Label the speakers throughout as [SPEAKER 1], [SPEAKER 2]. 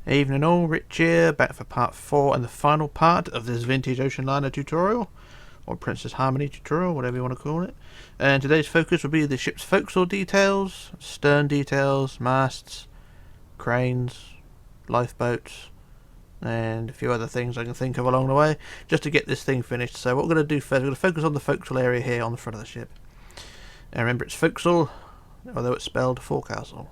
[SPEAKER 1] Evening all, Rich here, back for part 4 and the final part of this vintage ocean liner tutorial, or Princess Harmony tutorial, whatever you want to call it. And today's focus will be the ship's forecastle details, stern details, masts, cranes, lifeboats, and a few other things I can think of along the way, just to get this thing finished. So what we're going to do first, we're going to focus on the forecastle area here on the front of the ship. And remember, it's forecastle, although it's spelled forecastle.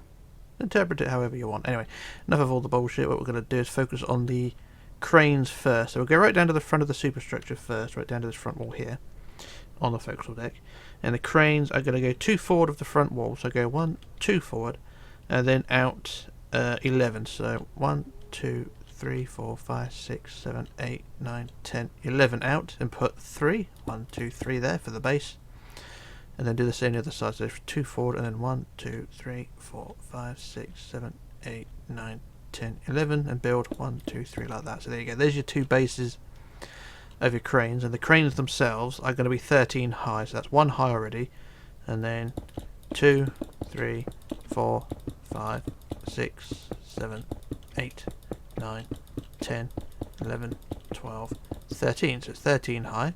[SPEAKER 1] Interpret it however you want. Anyway, enough of all the bullshit. What we're going to do is focus on the cranes first. So we'll go right down to the front of the superstructure first, right down to this front wall here on the forecastle deck. And the cranes are going to go 2 forward of the front wall. So go 1, 2 forward, and then out 11. So 1, 2, 3, 4, 5, 6, 7, 8, 9, 10, 11 out, and put 3, 1, 2, 3 there for the base. And then do the same on the other side, so 2 forward and then 1, 2, 3, 4, 5, 6, 7, 8, 9, 10, 11 and build 1, 2, 3 like that. So there you go, there's your 2 bases of your cranes, and the cranes themselves are going to be 13 high, so that's 1 high already, and then 2, 3, 4, 5, 6, 7, 8, 9, 10, 11, 12, 13, so it's 13 high.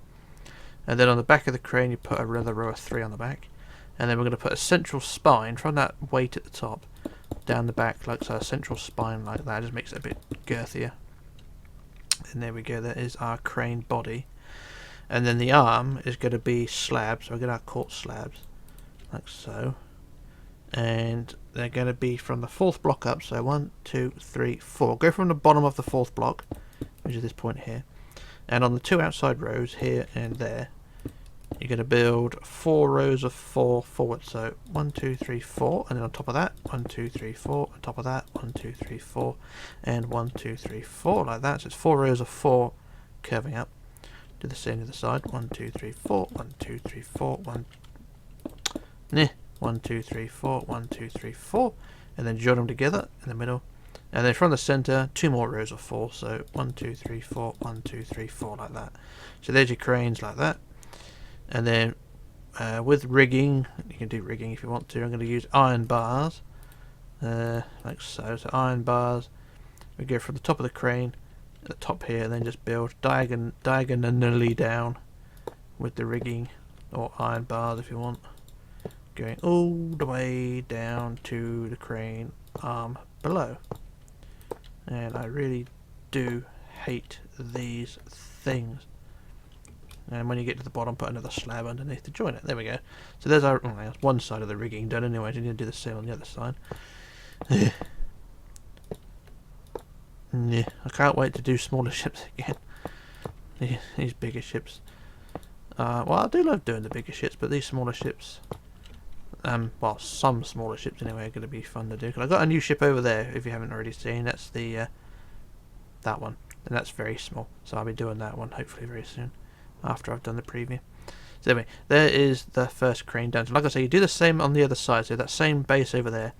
[SPEAKER 1] And then on the back of the crane you put another row of 3 on the back, and then we're going to put a central spine from that weight at the top down the back like so, a central spine like that, just makes it a bit girthier. And there we go, that is our crane body. And then the arm is going to be slabs, so we're going to have quartz slabs like so, and they're going to be from the 4th block up, so 1, 2, 3, 4. Go from the bottom of the 4th block, which is this point here, and on the 2 outside rows here and there you're going to build 4 rows of 4 forward, so 1, 2, 3, 4, and then on top of that 1, 2, 3, 4, on top of that 1, 2, 3, 4, and 1, 2, 3, 4 like that. So it's 4 rows of 4 curving up. Do the same to the side, 1, 2, 3, 4, 1, 2, 3, 4, 1, 2, 3, 4, 1, 2, 3, 4, and then join them together in the middle. And then from the centre, 2 more rows of 4, so 1, 2, 3, 4, 1, 2, 3, 4 like that. So there's your cranes like that. And then with rigging, you can do rigging if you want to. I'm going to use iron bars, like so. So iron bars, we go from the top of the crane, at the top here, and then just build diagonally down with the rigging, or iron bars if you want, going all the way down to the crane arm below. And I really do hate these things. And when you get to the bottom, put another slab underneath to join it. There we go. So there's our that's one side of the rigging done anyway. You need to do the same on the other side. Yeah, I can't wait to do smaller ships again. These bigger ships. Well, I do love doing the bigger ships, but these smaller ships, well, some smaller ships anyway, are going to be fun to do. Cause I've got a new ship over there, if you haven't already seen. That's the that one, and that's very small. So I'll be doing that one hopefully very soon, after I've done the preview. So anyway, there is the first crane done. So like I say, you do the same on the other side. So that same base over there,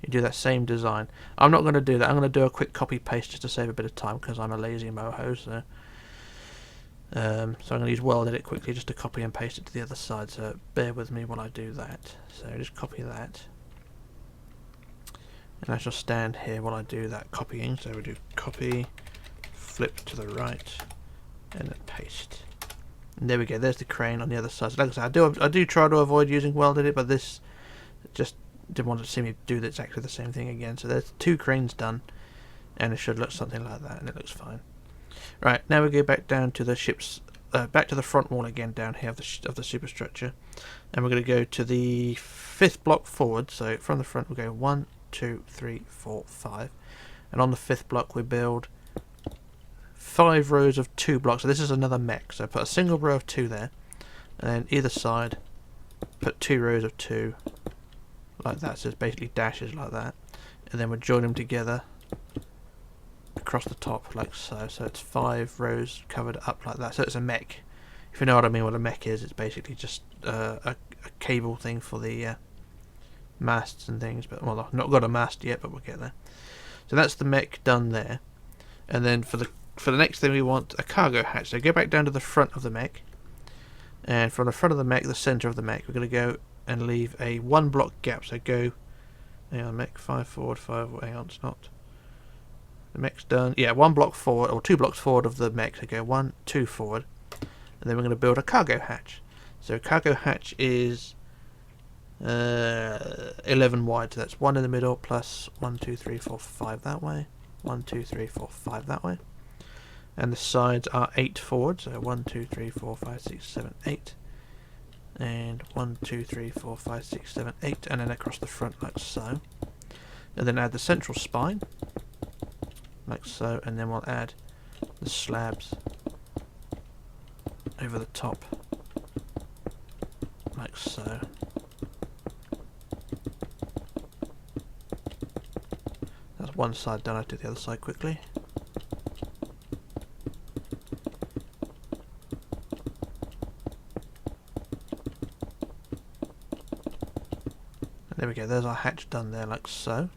[SPEAKER 1] you do that same design. I'm not going to do that. I'm going to do a quick copy paste just to save a bit of time because I'm a lazy moho. So I'm going to use World Edit quickly just to copy and paste it to the other side. So bear with me while I do that. So just copy that, and I shall stand here while I do that copying. So we do copy, flip to the right, and then paste. And there we go, there's the crane on the other side. So like I said, I do try to avoid using World Edit, but this just didn't want to see me do exactly the same thing again. So there's 2 cranes done, and it should look something like that, and it looks fine. Right, now we go back down to the ship's, back to the front wall again down here of the superstructure, and we're going to go to the 5th block forward. So from the front we go 1, 2, 3, 4, 5, and on the 5th block we build 5 rows of 2 blocks. So this is another mech, so put a single row of 2 there, and then either side put 2 rows of 2 like that, so it's basically dashes like that, and then we'll join them together across the top like so. So it's 5 rows covered up like that. So it's a mech. If you know what I mean, what a mech is, it's basically just a cable thing for the masts and things, but well, I've not got a mast yet, but we'll get there. So that's the mech done there. And then for the next thing we want a cargo hatch. So go back down to the front of the mech, and from the front of the mech, the centre of the mech, we're going to go and leave a 1 block gap. So go, hang on, mech 5 forward, 5, hang on, it's not, The mech's done. Yeah, 1 block forward, or 2 blocks forward of the mech. So go 1, 2 forward. And then we're going to build a cargo hatch. So cargo hatch is 11 wide. So that's 1 in the middle plus 1, 2, 3, 4, 5 that way. 1, 2, 3, 4, 5 that way. And the sides are 8 forward. So 1, 2, 3, 4, 5, 6, 7, 8. And 1, 2, 3, 4, 5, 6, 7, 8. And then across the front like so. And then add the central spine. Like so. And then we'll add the slabs over the top. Like so. That's one side done. I'll do the other side quickly. There we go, there's our hatch done there like so.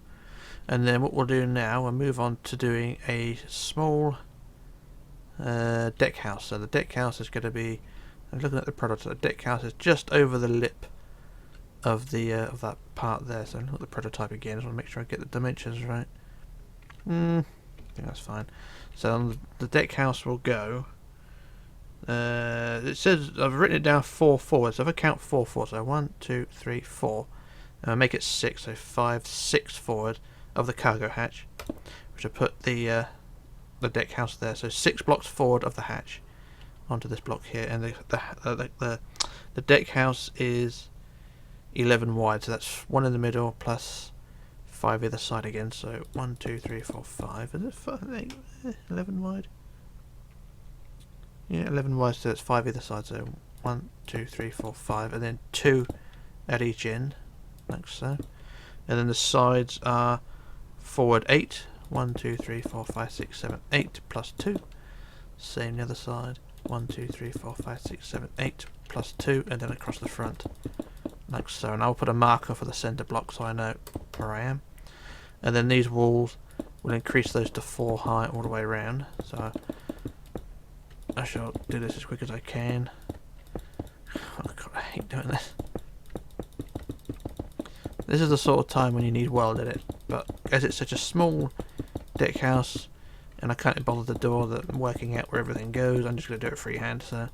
[SPEAKER 1] And then what we'll do now, we'll move on to doing a small deck house. So the deck house is going to be, I'm looking at the prototype, the deck house is just over the lip of the of that part there. So look at the prototype again, just want to make sure I get the dimensions right. I think that's fine. So on the deck house will go, it says, I've written it down 4 forward, so if I count 4 forward, so 1, 2, 3, 4. Make it 6, so 5, 6 forward of the cargo hatch, which will put the deck house there. So 6 blocks forward of the hatch onto this block here, and the deck house is 11 wide, so that's 1 in the middle plus 5 either side again. So 1, 2, 3, 4, 5. Is it 5, 8, 11 wide? Yeah, 11 wide, so it's 5 either side. So 1, 2, 3, 4, 5, and then 2 at each end. Like so. And then the sides are forward 8. 1, 2, 3, 4, 5, 6, 7, 8 plus 2. Same the other side. 1, 2, 3, 4, 5, 6, 7, 8 plus 2, and then across the front. Like so. And I'll put a marker for the centre block so I know where I am. And then these walls will increase those to 4 high all the way around. So I shall do this as quick as I can. Oh God, I hate doing this. This is the sort of time when you need welded it, but as it's such a small deck house and I can't be bothered to do all the working out where everything goes, I'm just going to do it freehand. So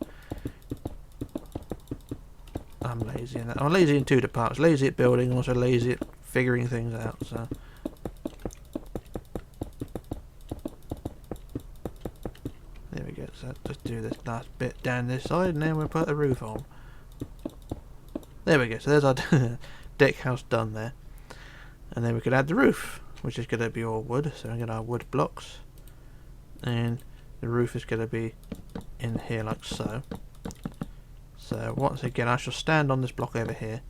[SPEAKER 1] I'm lazy in that. I'm lazy in 2 departments, lazy at building and also lazy at figuring things out. So there we go. So just do this last bit down this side and then we'll put the roof on. There we go, so there's our deck house done there. And then we could add the roof, which is going to be all wood. So we get our wood blocks. And the roof is going to be in here like so. So once again, I shall stand on this block over here.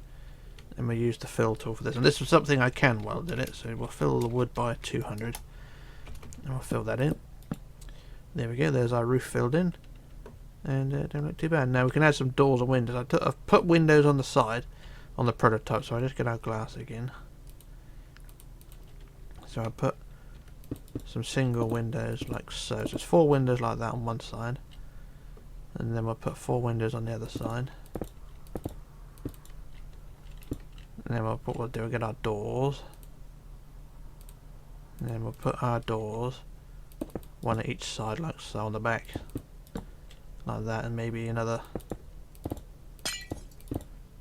[SPEAKER 1] And we'll use the fill tool for this. And this is something I can weld in it. So we'll fill the wood by 200. And we'll fill that in. There we go, there's our roof filled in. And don't look too bad. Now we can add some doors and windows. I've put windows on the side on the prototype, so I just get our glass again. So I put some single windows like so. So it's 4 windows like that on one side, and then we'll put 4 windows on the other side. And then we'll get our doors, and then we'll put our doors 1 at each side like so on the back, like that, and maybe another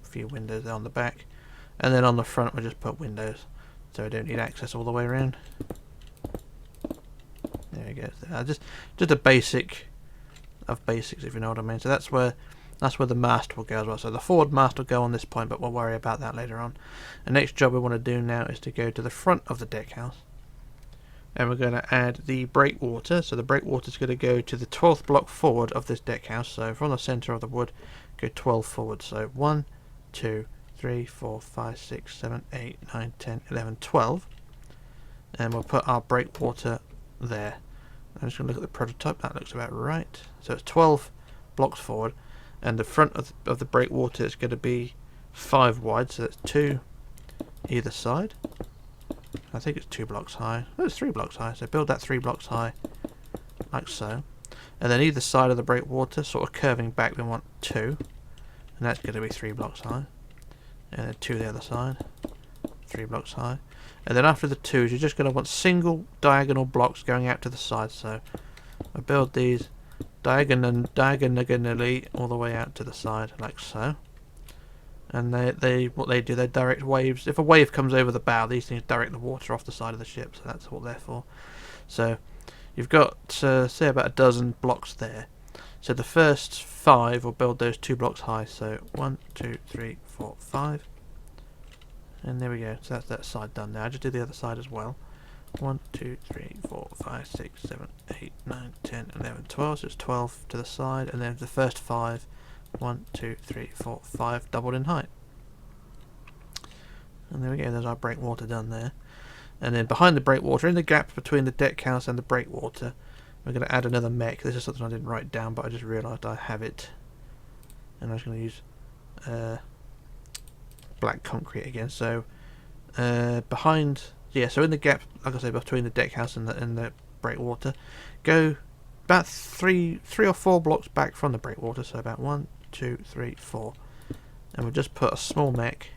[SPEAKER 1] few windows there on the back, and then on the front we'll just put windows so we don't need access all the way around. There we go. Just a basic of basics, if you know what I mean. So that's where the mast will go as well. So the forward mast will go on this point, but we'll worry about that later on. The next job we want to do now is to go to the front of the deck house, and we're going to add the breakwater. So the breakwater is going to go to the 12th block forward of this deck house. So from the centre of the wood, go 12 forward. So 1, 2, 3, 4, 5, 6, 7, 8, 9, 10, 11, 12. And we'll put our breakwater there. I'm just going to look at the prototype. That looks about right. So it's 12 blocks forward. And the front of the breakwater is going to be 5 wide. So that's 2 either side. I think it's 2 blocks high. Oh, it's 3 blocks high. So build that 3 blocks high. Like so. And then either side of the breakwater, sort of curving back, we want 2. And that's going to be 3 blocks high. And then 2 the other side, 3 blocks high. And then after the 2s, you're just going to want single diagonal blocks going out to the side. So I build these diagonally all the way out to the side, like so. And what they do, they direct waves. If a wave comes over the bow, these things direct the water off the side of the ship. So that's what they're for. So you've got, say, about a dozen blocks there. So the first 5 will build those 2 blocks high. So 1, 2, 3, 4, 5. And there we go. So that's that side done now. I just do the other side as well. 1, 2, 3, 4, 5, 6, 7, 8, 9, 10, 11, 12. So it's 12 to the side. And then the first 5. 1, 2, 3, 4, 5, doubled in height. And there we go, there's our breakwater done there. And then behind the breakwater, in the gap between the deck house and the breakwater, we're going to add another mech. This is something I didn't write down, but I just realised I have it. And I'm just going to use black concrete again. So behind, so in the gap, like I say, between the deck house and the breakwater, go about three or four blocks back from the breakwater. So about 1, 2, 3, 4, and we'll just put a small mech,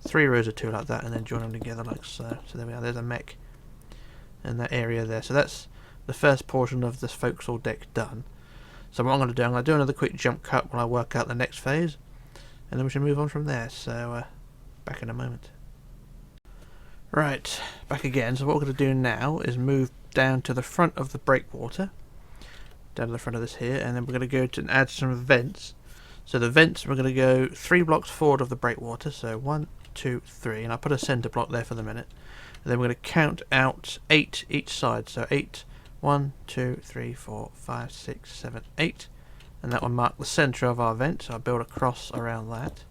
[SPEAKER 1] 3 rows of 2 like that, and then join them together like so. So there we are, there's a mech in that area there. So that's the first portion of this forecastle deck done. So what I'm going to do, I'm going to do another quick jump cut while I work out the next phase, and then we should move on from there. So back in a moment. Right, back again. So what we're going to do now is move down to the front of the breakwater, down to the front of this here, and then we're going to go to add some vents. So the vents, we're going to go 3 blocks forward of the breakwater. So 1, 2, 3, and I'll put a centre block there for the minute. And then we're going to count out 8 each side. So 8, 1, 2, 3, 4, 5, 6, 7, 8. And that will mark the centre of our vent. So I'll build a cross around that.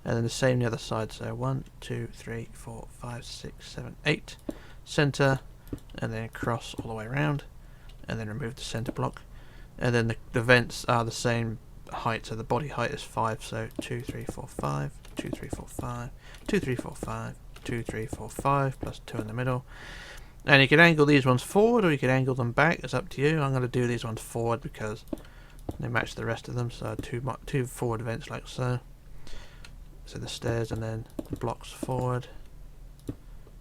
[SPEAKER 1] And then the same the other side. So 1, 2, 3, 4, 5, 6, 7, 8. Centre, and then cross all the way around. And then remove the centre block. And then the vents are the same height, so the body height is 5, so 2, 3, 4, 5, 2, 3, 4, 5, 2, 3, 4, 5, 2, 3, 4, 5, plus 2 in the middle. And you can angle these ones forward, or you can angle them back, it's up to you. I'm going to do these ones forward because they match the rest of them, so 2 forward vents like so. So the stairs, and then the blocks forward,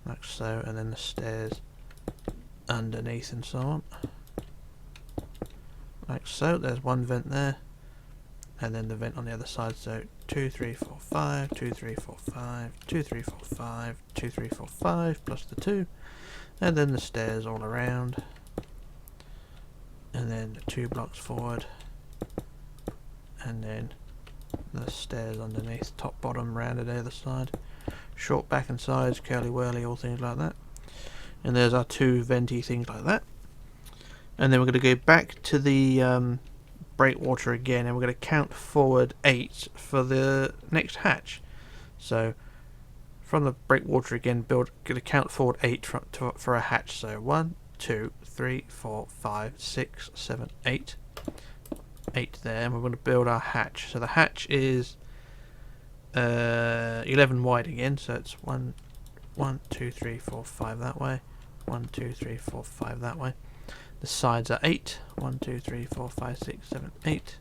[SPEAKER 1] like so, and then the stairs underneath and so on. Like so, there's one vent there. And then the vent on the other side, so 2, 3, 4, 5, 2, 3, 4, 5, 2, 3, 4, 5, 2, 3, 4, 5, plus the 2. And then the stairs all around. And then the 2 blocks forward. And then the stairs underneath, top, bottom, rounded the other side. Short back and sides, curly whirly, all things like that. And there's our 2 venti things like that. And then we're going to go back to the breakwater again, and we're going to count forward 8 for the next hatch. So from the breakwater again, going to count forward 8 for a hatch. So 1, 2, 3, 4, 5, 6, 7, 8. 8 there, and we're going to build our hatch. So the hatch is 11 wide again, so it's 1, 2, 3, 4, 5 that way. 1, 2, 3, 4, 5 that way. The sides are 8. 1, 2, 3, 4, 5, 6, 7, 8.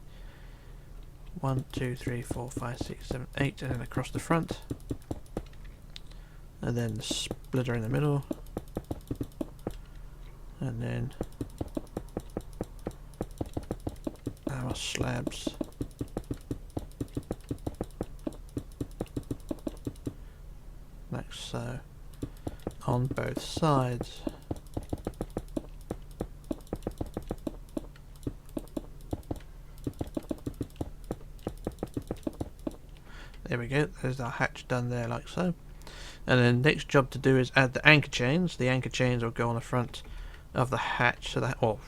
[SPEAKER 1] 1, 2, 3, 4, 5, 6, 7, 8, and then across the front. And then the splitter in the middle. And then our slabs. Like so. On both sides. There we go, there's our hatch done there like so. And then next job to do is add the anchor chains. The anchor chains will go on the front of the hatch, so that, or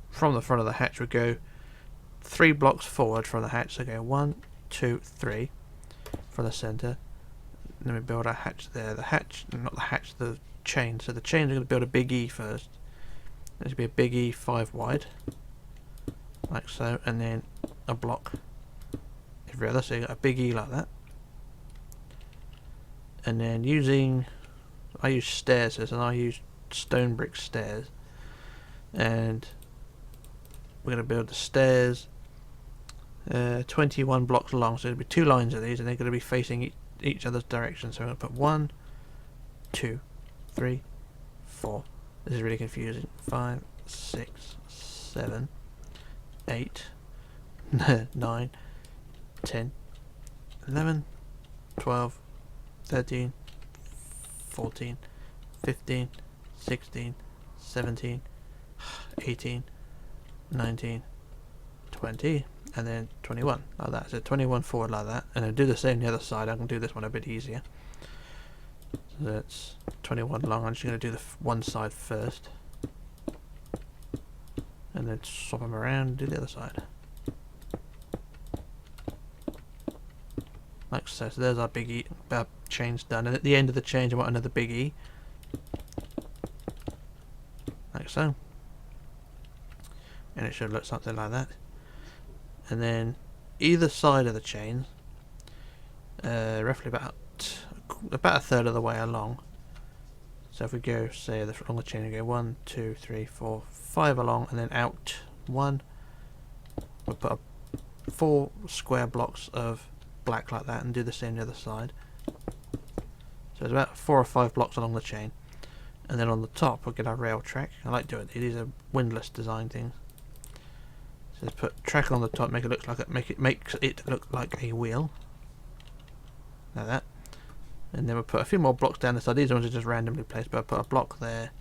[SPEAKER 1] from the front of the hatch would go 3 blocks forward from the hatch. So go 1, 2, 3 from the centre. And then we build our hatch there. The hatch, not the hatch, the chain. So the chains are going to build a big E first. There's going to be a big E 5 wide, like so, and then a block every other. So you got a big E like that. And then I use stairs, and I use stone brick stairs, and we're going to build the stairs 21 blocks long, so there'll be 2 lines of these, and they're going to be facing each other's direction. So I'm going to put 1, 2, 3, 4. This is really confusing. 5, 6, 7, 8, 9, 10, 11, 12, 13, 14, 15, 16, 17, 18, 19, 20, and then 21, like that. So 21 forward like that, and then do the same the other side. I can do this one a bit easier. So that's 21 long. I'm just going to do the one side first, and then swap them around and do the other side. Like so. So there's our big E, chain's done, and at the end of the chain I want another big E. Like so. And it should look something like that. And then either side of the chain, roughly about a third of the way along. So if we go, say, along the chain, we go 1, 2, 3, 4, 5 along, and then out 1. We'll put 4 square blocks of black like that, and do the same the other side. So it's about 4 or 5 blocks along the chain, and then on the top we'll get our rail track. I like doing these are windlass design things. So let's put track on the top, makes it look like a wheel, like that. And then we'll put a few more blocks down the side. These ones are just randomly placed, but I'll put a block there,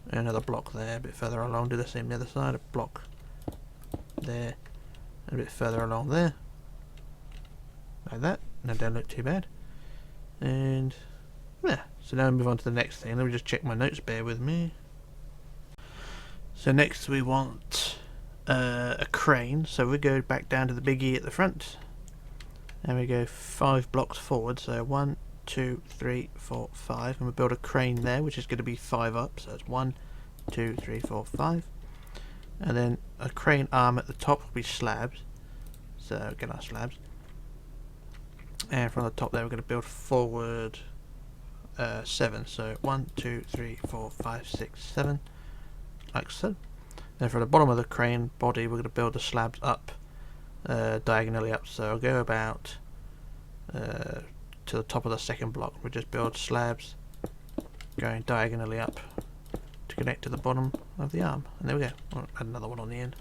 [SPEAKER 1] and another block there, a bit further along. Do the same the other side. A block there, and a bit further along there, like that. And that don't look too bad. And yeah, so now we move on to the next thing. Let me just check my notes. Bear with me. So next we want a crane. So we go back down to the big E at the front, and we go 5 blocks forward. So 1, 2, 3, 4, 5, and we build a crane there, which is going to be 5 up. So it's 1, 2, 3, 4, 5, and then a crane arm at the top will be slabs. So get our slabs, and from the top there we're going to build forward 7. So 1, 2, 3, 4, 5, 6, 7, like so. Then from the bottom of the crane body we're going to build the slabs up, diagonally up. So I'll go about to the top of the second block. We'll just build slabs going diagonally up to connect to the bottom of the arm. And there we go. I'll add another one on the end.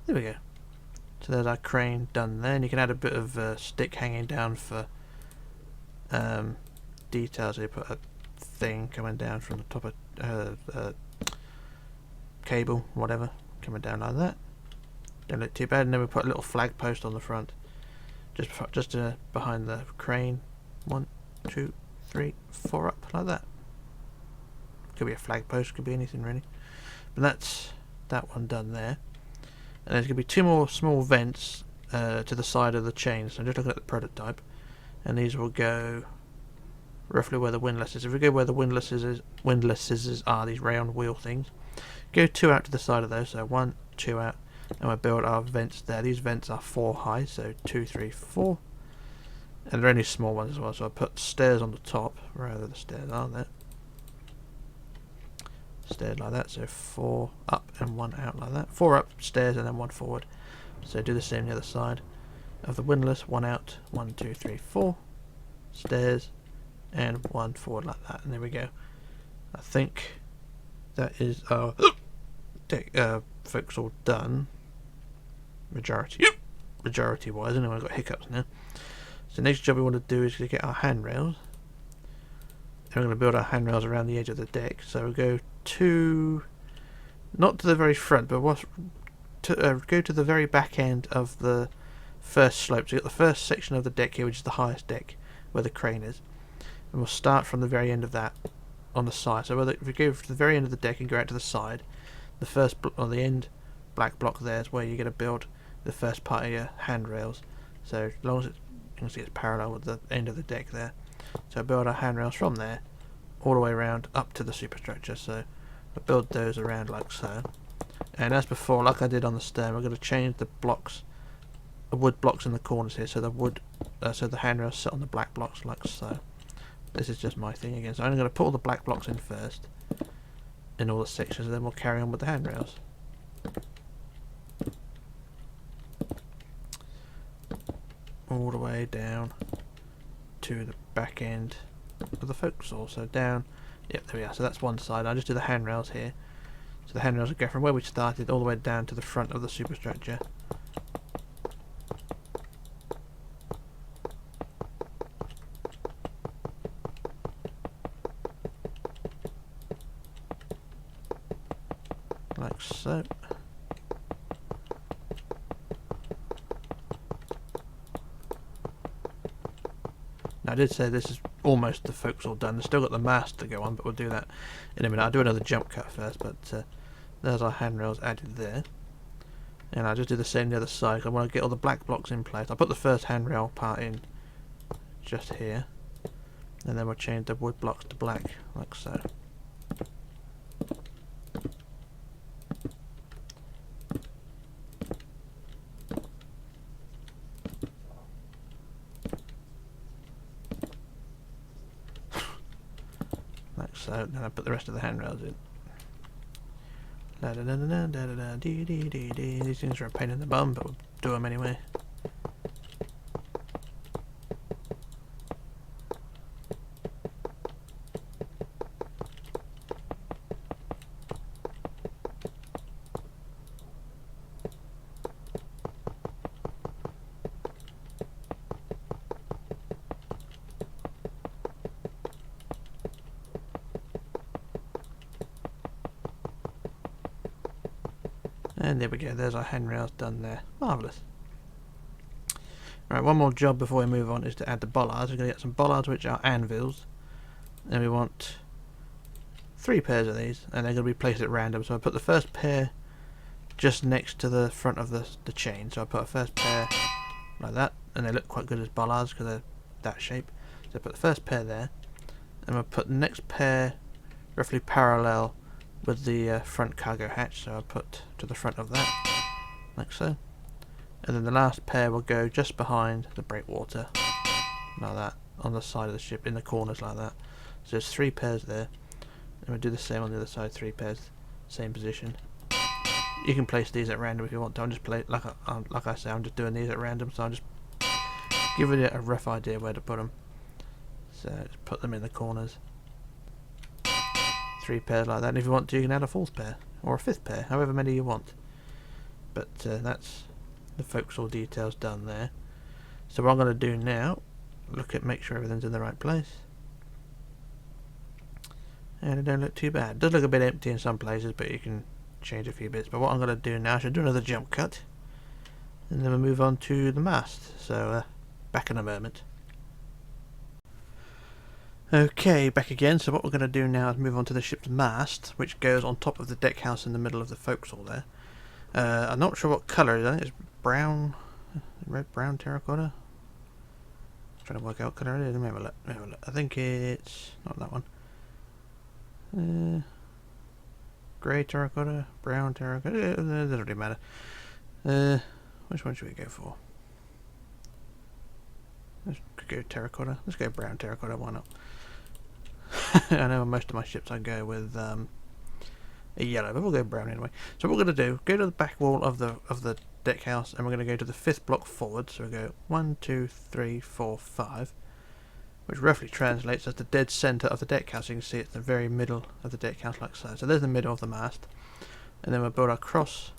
[SPEAKER 1] There we go. So there's our crane done there. And you can add a bit of stick hanging down for details. So you put a thing coming down from the top of cable, whatever, coming down like that. Don't look too bad. And then we put a little flag post on the front, just behind the crane. 1, 2, 3, 4 up, like that. Could be a flag post, could be anything really. But that's that one done there. And there's going to be 2 more small vents to the side of the chain. So I'm just looking at the prototype, and these will go roughly where the windlass is. If we go where the windlasses are, these round wheel things, go 2 out to the side of those. So 1, 2 out, and we'll build our vents there. These vents are 4 high, so 2, 3, 4. And they're only small ones as well, so I put stairs on the top, wherever the stairs are there. Stairs like that, so 4 up and 1 out like that. 4 up stairs and then 1 forward. So do the same the other side of the windlass. 1 out, 1, 2, 3, 4 stairs, and 1 forward like that. And there we go. I think that is our folks all done. Majority wise. Anyway, I've got hiccups now. So the next job we want to do is to get our handrails. And we're going to build our handrails around the edge of the deck. So we'll go not to the very front, but go to the very back end of the first slope. So you got the first section of the deck here, which is the highest deck, where the crane is. And we'll start from the very end of that on the side. So if we go to the very end of the deck and go out to the side, the first on the end black block there is where you're going to build the first part of your handrails. So as long as you can see it's parallel with the end of the deck there. So build our handrails from there all the way around up to the superstructure. So we'll build those around like so. And as before, like I did on the stern, we're going to change the blocks, the wood blocks in the corners here, so the handrails sit on the black blocks like so. This is just my thing again. So I'm going to put all the black blocks in first in all the sections, and then we'll carry on with the handrails. All the way down to the back end of the forecastle. So down Yep, there we are. So that's one side. I'll just do the handrails here. So the handrails will go from where we started all the way down to the front of the superstructure. Like so. Now, I did say this is almost the forecastle done. They've still got the mast to go on, but we'll do that in a minute. I'll do another jump cut first, but there's our handrails added there. And I'll just do the same the other side, 'cause I want to get all the black blocks in place. I'll put the first handrail part in just here, and then we'll change the wood blocks to black, like so. Like so, then I put the rest of the handrails in. These things are a pain in the bum, but we'll do them anyway. And there we go, there's our handrails done there. Marvellous. Right, one more job before we move on is to add the bollards. We're going to get some bollards which are anvils. And we want 3 pairs of these, and they're going to be placed at random. So I put the first pair just next to the front of the chain. So I put a first pair like that, and they look quite good as bollards because they're that shape. So I put the first pair there, and I'll put the next pair roughly parallel with the front cargo hatch, so I'll put to the front of that, like so. And then the last pair will go just behind the breakwater, like that, on the side of the ship, in the corners like that. So there's 3 pairs there, and we'll do the same on the other side, 3 pairs, same position. You can place these at random if you want to. I'm just like I say, I'm just doing these at random, so I'm just giving it a rough idea where to put them. So just put them in the corners. 3 pairs like that, and if you want to you can add a 4th pair or a 5th pair, however many you want. But that's the forecastle details done there. So what I'm going to do now, make sure everything's in the right place, and it don't look too bad. It does look a bit empty in some places, but you can change a few bits. But what I'm going to do now, I should do another jump cut, and then we'll move on to the mast. So back in a moment. Okay, back again. So what we're going to do now is move on to the ship's mast, which goes on top of the deck house in the middle of the forecastle there. I'm not sure what colour it is. I think it's brown, red, brown, terracotta. I'm trying to work out what colour it is. Let me have a look. I think it's not that one. Grey terracotta, brown terracotta. It doesn't really matter. Which one should we go for? Let's go terracotta. Let's go brown terracotta. Why not? I know most of my ships I go with a yellow, but we'll go brown anyway. So what we're going to do, go to the back wall of the deck house, and we're going to go to the 5th block forward. So we go 1, 2, 3, 4, 5, which roughly translates as the dead centre of the deck house. You can see it's the very middle of the deck house, like so. So there's the middle of the mast, and then we'll build our cross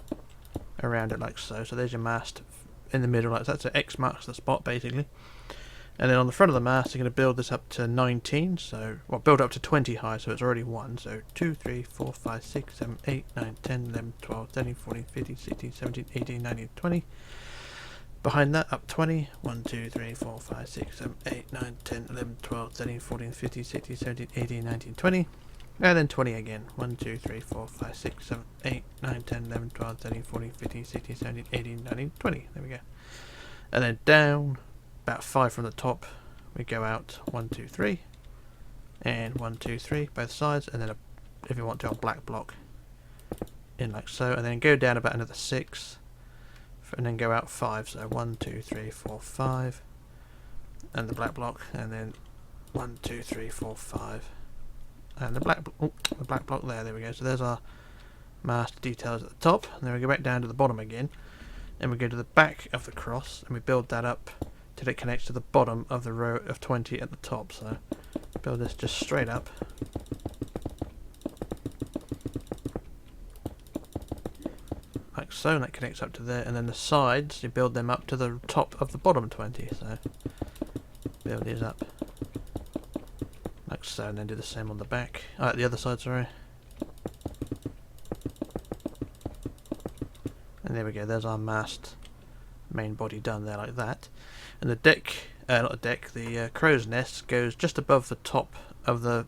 [SPEAKER 1] around it like so. So there's your mast in the middle, like that. So X marks the spot basically. And then on the front of the mast, you're going to build this up to 19, so, well, build up to 20 high, so it's already 1. So 2, 3, 4, 5, 6, 7, 8, 9, 10, 11, 12, 13, 14, 15, 16, 17, 18, 19, 20. Behind that, up 20. 1, 2, 3, 4, 5, 6, 7, 8, 9, 10, 11, 12, 13, 14, 15, 16, 17, 18, 19, 20. And then 20 again. 1, 2, 3, 4, 5, 6, 7, 8, 9, 10, 11, 12, 13, 14, 15, 16, 17, 18, 19, 20. There we go. And then down about 5 from the top, we go out 1, 2, 3, and 1, 2, 3, both sides, and then if you want to, a black block in like so, and then go down about another 6, and then go out 5. So 1, 2, 3, 4, 5, and the black block, and then 1, 2, 3, 4, 5, and the black block there. There we go. So there's our mast details at the top, and then we go back down to the bottom again, and we go to the back of the cross, and we build that up till it connects to the bottom of the row of 20 at the top. So build this just straight up like so, and that connects up to there, and then the sides you build them up to the top of the bottom 20. So build these up like so, and then do the same on the back. The other side, sorry. And there we go. There's our mast, main body done there like that, and the deck, not the deck, the crow's nest goes just above the top of the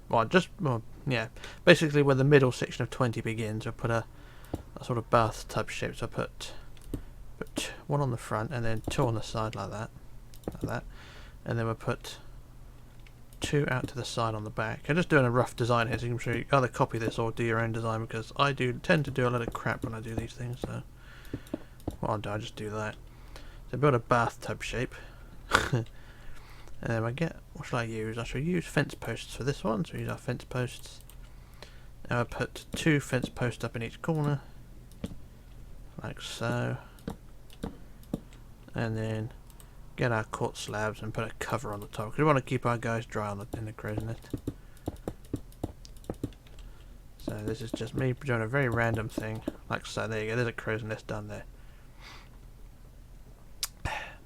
[SPEAKER 1] basically where the middle section of 20 begins. I'll put a sort of bathtub shape. So I put one on the front and then two on the side like that, and then we'll put two out to the side on the back. I'm just doing a rough design here, so you can show you either copy this or do your own design, because I do tend to do a lot of crap when I do these things. So what I'll do, I just do that. So build a bathtub shape. And then what shall I use? I shall use fence posts for this one, so we use our fence posts. Now I put two fence posts up in each corner, like so. And then get our quartz slabs and put a cover on the top, because we want to keep our guys dry in the crow's nest. So this is just me doing a very random thing, like so. There you go, there's a crow's nest done there.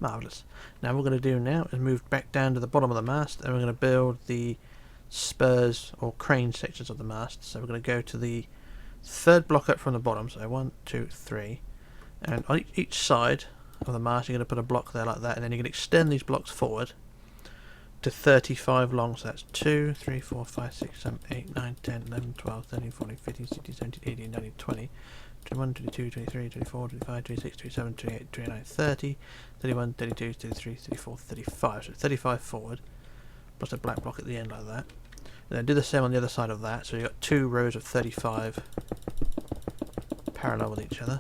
[SPEAKER 1] Marvellous. Now what we're going to do now is move back down to the bottom of the mast, and we're going to build the spurs or crane sections of the mast. So we're going to go to the third block up from the bottom, so 1, 2, 3, and on each side of the mast you're going to put a block there like that, and then you can extend these blocks forward to 35 long. So that's 2, 3, 4, 5, 6, 7, 8, 9, 10, 11, 12, 13, 14, 15, 16, 17, 18, 19, 20, 21, 22, 23, 24, 25, 26, 27, 28, 29, 30, 31, 32, 33, 34, 35. So 35 forward, plus a black block at the end like that. And then do the same on the other side of that. So you've got two rows of 35 parallel with each other.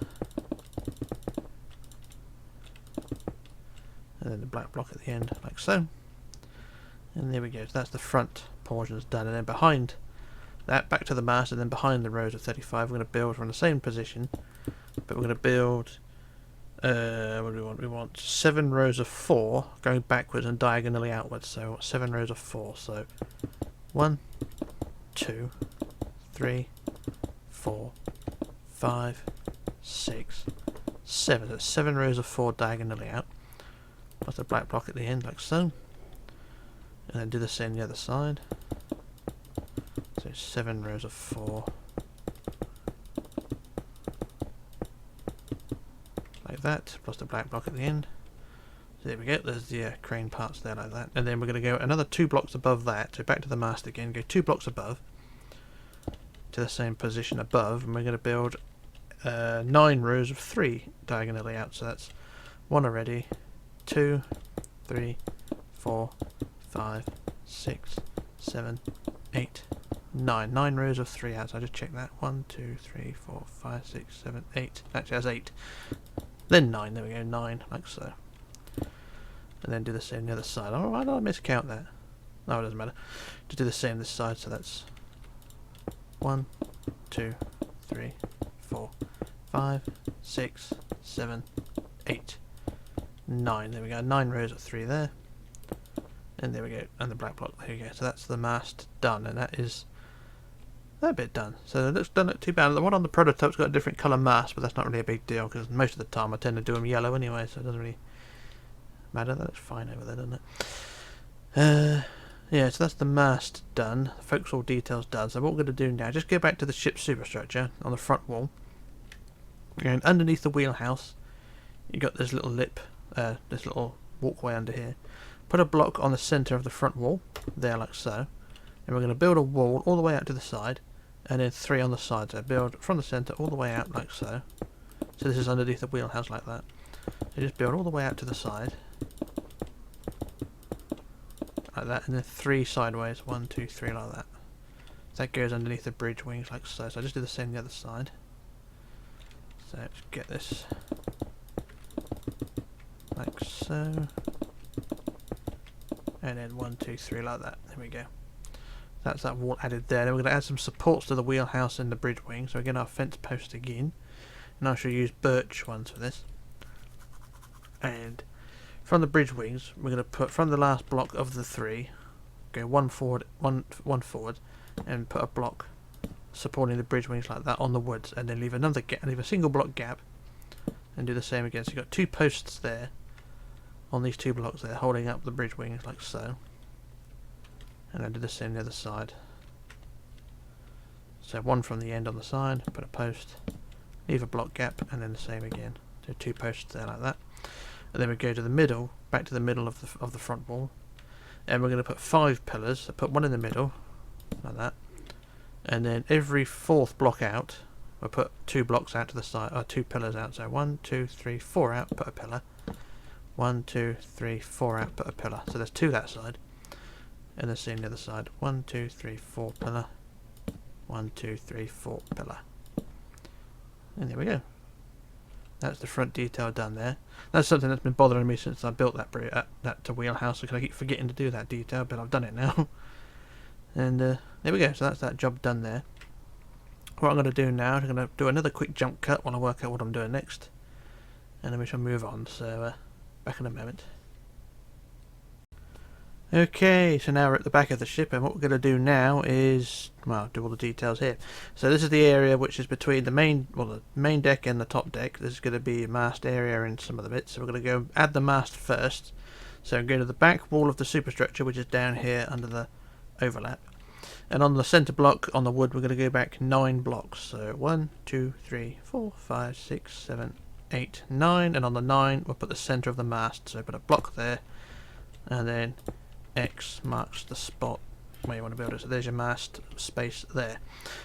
[SPEAKER 1] And then the black block at the end, like so. And there we go. So that's the front portions done. And then behind that, back to the mast, and then behind the rows of 35, we're going to build from the same position, but we're going to build what do we want? We want 7 rows of 4 going backwards and diagonally outwards. So 7 rows of 4. So 1, 2, 3, 4, 5, 6, 7. So 7 rows of 4 diagonally out, plus a black block at the end, like so. And then do the same the other side. So 7 rows of 4. Like that, plus the black block at the end. So there we go, there's the crane parts there like that. And then we're going to go another 2 blocks above that, so back to the mast again, go 2 blocks above, to the same position above, and we're going to build 9 rows of 3 diagonally out. So that's 1 already, 2, 3, 4, 5, 6, 7, 8, 9. 9 rows of 3 out, so I just check that. 1, 2, 3, 4, 5, 6, 7, 8. Actually that's 8. Then 9, there we go, 9, like so. And then do the same on the other side. Oh, why did I miscount that? No, it doesn't matter. Just do the same this side, so that's 1, 2, 3, 4, 5, 6, 7, 8, 9. There we go, 9 rows of 3 there. And there we go, and the black block, there you go. So that's the mast done, and that is that bit done. So it doesn't look too bad. The one on the prototype's got a different colour mast, but that's not really a big deal, because most of the time I tend to do them yellow anyway, so it doesn't really matter. That looks fine over there, doesn't it? Yeah, so that's the mast done. The forecastle details done. So what we're going to do now, just go back to the ship's superstructure on the front wall. And underneath the wheelhouse, you got this little lip, this little walkway under here. Put a block on the centre of the front wall, there like so. And we're going to build a wall all the way out to the side, and then 3 on the side. So build from the centre all the way out like so. So this is underneath the wheelhouse like that. So just build all the way out to the side, like that, and then 3 sideways, 1, 2, 3 like that. So that goes underneath the bridge wings like so. So I just do the same on the other side. So let's get this like so. And then 1, 2, 3 like that. There we go. That's that wall added there. Then we're going to add some supports to the wheelhouse and the bridge wing. So again, our fence post again. And I shall use birch ones for this. And from the bridge wings, we're going to put from the last block of the 3, go 1 forward, one forward, and put a block supporting the bridge wings like that on the woods, and then leave another leave a single block gap and do the same again. So you've got two posts there on these two blocks there holding up the bridge wings like so, and then do the same on the other side. So one from the end on the side, put a post, leave a block gap, and then the same again. So two posts there like that, and then we go to the middle, back to the middle of the front wall, and we're going to put 5 pillars. So put one in the middle like that, and then every fourth block out we'll put 2 blocks out to the side, or 2 pillars out. So 1, 2, 3, 4 out, put a pillar. 1, 2, 3, 4 out, put a pillar. So there's 2 that side, and the same the other side. 1, 2, 3, 4 pillar. 1, 2, 3, 4 pillar. And there we go. That's the front detail done there. That's something that's been bothering me since I built that to Wheelhouse, because I keep forgetting to do that detail, but I've done it now. And there we go. So that's that job done there. What I'm going to do now is I'm going to do another quick jump cut while I work out what I'm doing next, and then we shall move on. So back in a moment. Okay, so now we're at the back of the ship, and what we're going to do now is, well, do all the details here. So this is the area which is between the main deck and the top deck. This is going to be a mast area and some of the bits. So we're going to go add the mast first. So go to the back wall of the superstructure, which is down here under the overlap. And on the centre block on the wood, we're going to go back 9 blocks. So 1, 2, 3, 4, 5, 6, 7, 8, 9. And on the 9, we'll put the centre of the mast. So put a block there, and then X marks the spot where you want to build it. So there's your mast space there.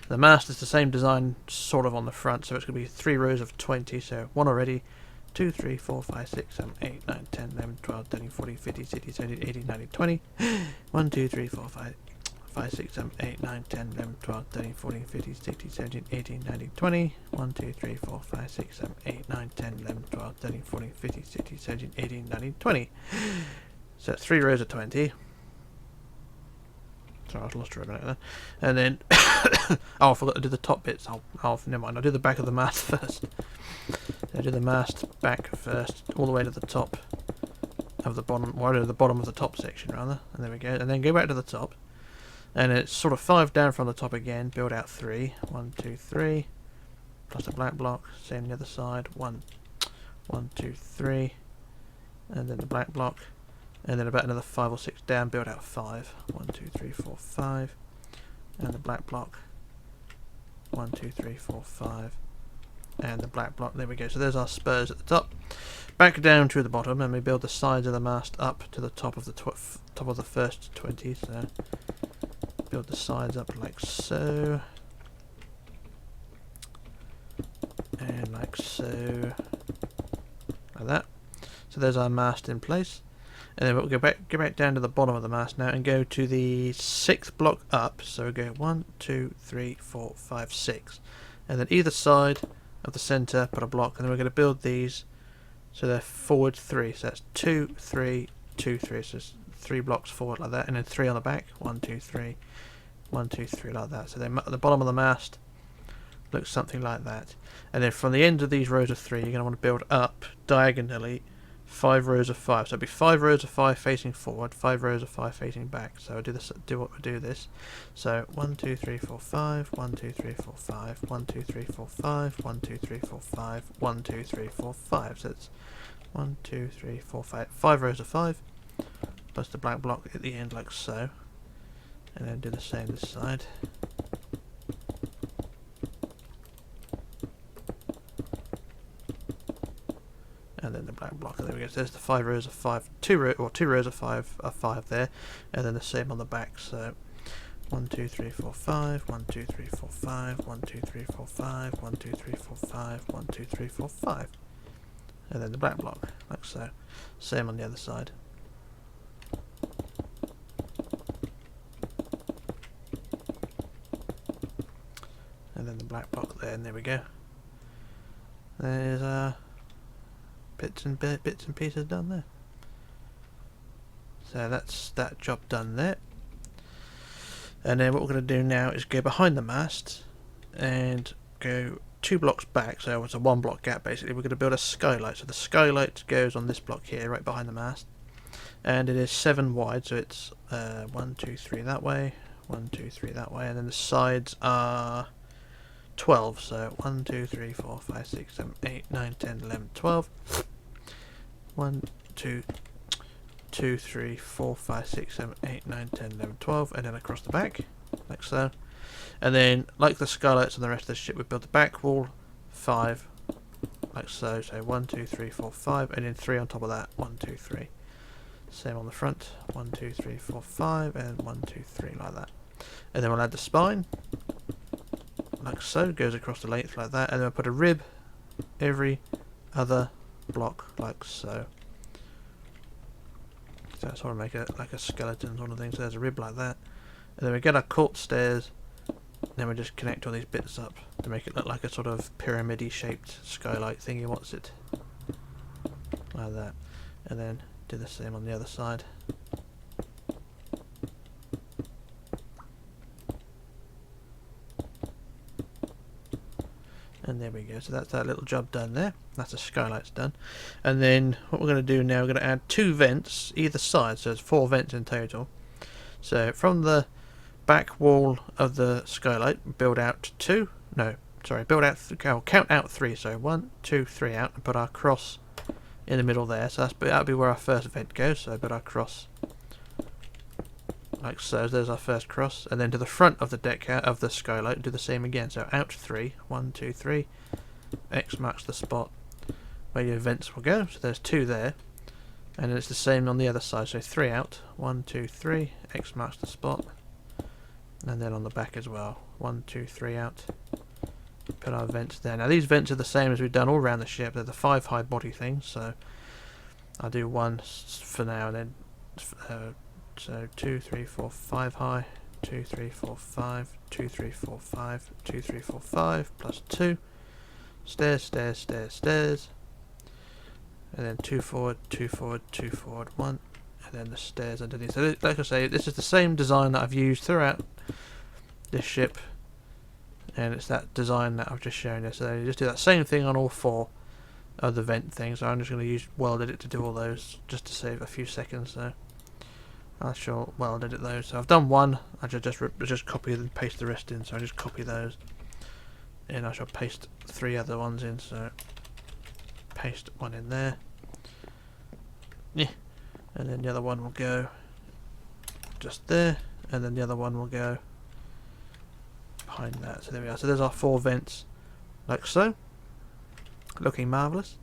[SPEAKER 1] The mast is the same design sort of on the front, so it's going to be 3 rows of 20. So 1 already, 2, 3, 4, 5, 6, 7, 8, 9, 10, 11, 12, 13, 14, 15, 16, 17, 18, 19, 20. 1, 2, 3, 4, 5, 6, 7, 8, 9, 10, 11, 12, 13, 14, 15, 16, 17, 18, 19, 20. 1, 2, 3, 4, 5, 6, 7, 8, 9, 10, 11, 12, 13, 14, 15, 16, 17, 18, 19, 20. So it's 3 rows of 20. Sorry, I lost track of that. And then, oh, I forgot to do the top bits. Never mind. I'll do the back of the mast first. So do the mast back first, all the way to the top of the bottom, or to the bottom of the top section rather. And there we go. And then go back to the top. And it's sort of 5 down from the top again. Build out 3. 1, 2, 3. Plus a black block. Same the other side. 1, 2, 3. And then the black block. And then about another 5 or 6 down, build out 5. 1, 2, 3, 4, 5. And the black block. 1, 2, 3, 4, 5. And the black block. There we go. So there's our spurs at the top. Back down to the bottom, and we build the sides of the mast up to the top of the first 20. So build the sides up like so. And like so. Like that. So there's our mast in place. And then we'll go back down to the bottom of the mast now and go to the 6th block up. So we'll go 1, 2, 3, 4, 5, 6. And then either side of the centre, put a block. And then we're going to build these so they're forward 3. So that's 2, 3, 2, 3. So it's 3 blocks forward like that. And then 3 on the back. 1, 2, 3. 1, 2, 3 like that. So then at the bottom of the mast looks something like that. And then from the end of these rows of 3, you're going to want to build up diagonally 5 rows of 5. So it'll be 5 rows of 5 facing forward, 5 rows of 5 facing back. So I'll do this. So 1, 2, 3, 4, 5, 1, 2, 3, 4, 5, 1, 2, 3, 4, 5, 1, 2, 3, 4, 5, 1, 2, 3, 4, 5. So it's 1, 2, 3, 4, 5. 5 rows of 5 plus the black block at the end like so. And then do the same this side. And then the black block. There we go. So there's the 5 rows of 5, 2 rows of 5 there, and then the same on the back. So 1, 2, 3, 4, 5, 1, 2, 3, 4, 5, 1, 2, 3, 4, 5, 1, 2, 3, 4, 5, 1, 2, 3, 4, 5. And then the black block, like so. Same on the other side. And then the black block there, and there we go. There's bits and pieces done there. So that's that job done there. And then what we're going to do now is go behind the mast and go 2 blocks back. So it's a 1 block gap basically. We're going to build a skylight. So the skylight goes on this block here, right behind the mast, and it is 7 wide. So it's 1, 2, 3 that way, 1, 2, 3 that way, and then the sides are 12. So 1, 2, 3, 4, 5, 6, 7, 8, 9, 10, 11, 12. 1, 2, 2, 3, 4, 5, 6, 7, 8, 9, 10, 11, 12, and then across the back, like so. And then, like the skylights on the rest of the ship, we build the back wall, 5, like so. So 1, 2, 3, 4, 5, and then 3 on top of that. 1, 2, 3. Same on the front. 1, 2, 3, 4, 5, and 1, 2, 3, like that. And then we'll add the spine, like so. Goes across the length like that, and then we'll put a rib every other block, like so. So I sort of make it like a skeleton sort of thing. So there's a rib like that, and then we get our court stairs. Then we just connect all these bits up to make it look like a sort of pyramid-y shaped skylight thingy. What's it? Like that. And then do the same on the other side. And there we go. So that's that little job done there. That's the skylights done. And then what we're going to do now, we're going to add 2 vents either side. So there's 4 vents in total. So from the back wall of the skylight, build out 2. No, sorry, build out. I'll count out 3. So 1, 2, 3 out, and put our cross in the middle there. So that'll be where our first vent goes. So put our cross like so. There's our first cross, and then to the front of the deck of the skylight, do the same again. So out 3, 1, 2, 3. X marks the spot where your vents will go. So there's 2 there, and then it's the same on the other side. So 3 out, 1, 2, 3. X marks the spot. And then on the back as well, 1, 2, 3 out. Put our vents there. Now these vents are the same as we've done all around the ship. They're the 5 high body things. So I'll do 1 for now, and then so 2, 3, 4, 5 high. 2, 3, 4, 5. 2, 3, 4, 5. 2, 3, 4, 5 plus 2. Stairs, stairs, stairs, stairs. And then 2 forward, 2 forward, 2 forward, 1. And then the stairs underneath. So like I say, this is the same design that I've used throughout this ship, and it's that design that I've just shown you. So you just do that same thing on all 4 of the vent things. So I'm just going to use Weld Edit to do all those, just to save a few seconds. So I shall Weld Edit those. So I've done 1. I just copy and paste the rest in. So I just copy those, and I shall paste 3 other ones in. So paste 1 in there. Yeah. And then the other one will go just there, and then the other one will go behind that. So there we are. So there's our 4 vents, like so, looking marvellous.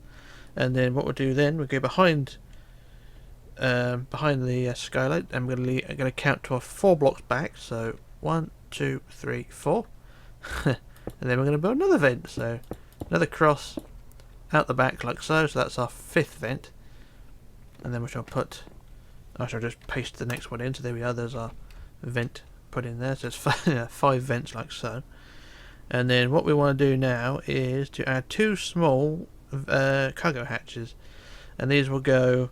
[SPEAKER 1] And then what we'll do then, we'll go behind the skylight, and we're going to count to our 4 blocks back. So 1, 2, 3, 4, and then we're going to build another vent. So another cross out the back, like so. So that's our 5th vent. And then I shall just paste the next one in. So there we are, there's our vent put in there. So it's 5 vents like so. And then what we want to do now is to add 2 small cargo hatches. And these will go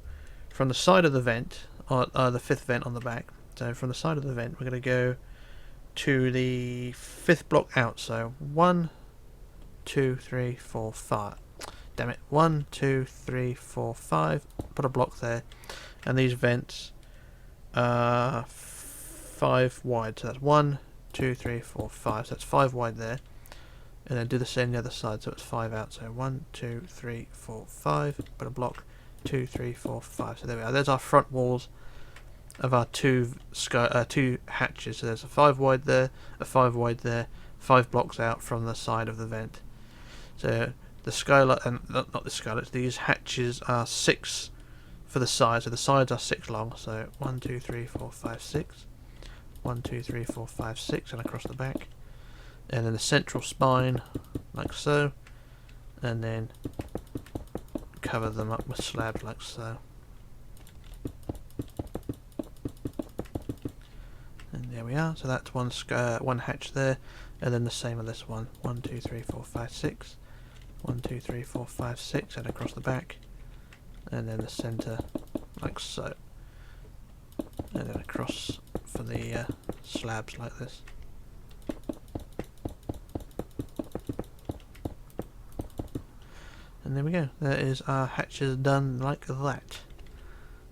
[SPEAKER 1] from the side of the vent, or the 5th vent on the back. So from the side of the vent, we're going to go to the 5th block out. So 1, 2, 3, 4, 5. Damn it. 1, 2, 3, 4, 5. Put a block there. And these vents are 5 wide. So that's 1, 2, 3, 4, 5. So that's 5 wide there. And then do the same on the other side. So it's 5 out. So 1, 2, 3, 4, 5. Put a block. 2, 3, 4, 5. So there we are. There's our front walls of our 2 hatches. So there's a 5 wide there, a 5 wide there, 5 blocks out from the side of the vent. So the skylight, and not the skylights, these hatches are 6 for the sides. So the sides are 6 long. So 1, 2, 3, 4, 5, 6. 1, 2, 3, 4, 5, 6, and across the back. And then the central spine, like so. And then cover them up with slabs, like so. And there we are. So that's one hatch there. And then the same on this one. 1, 2, 3, 4, 5, 6. 1, 2, 3, 4, 5, 6, and across the back, and then the centre, like so, and then across for the slabs, like this. And there we go. There is our hatches done like that.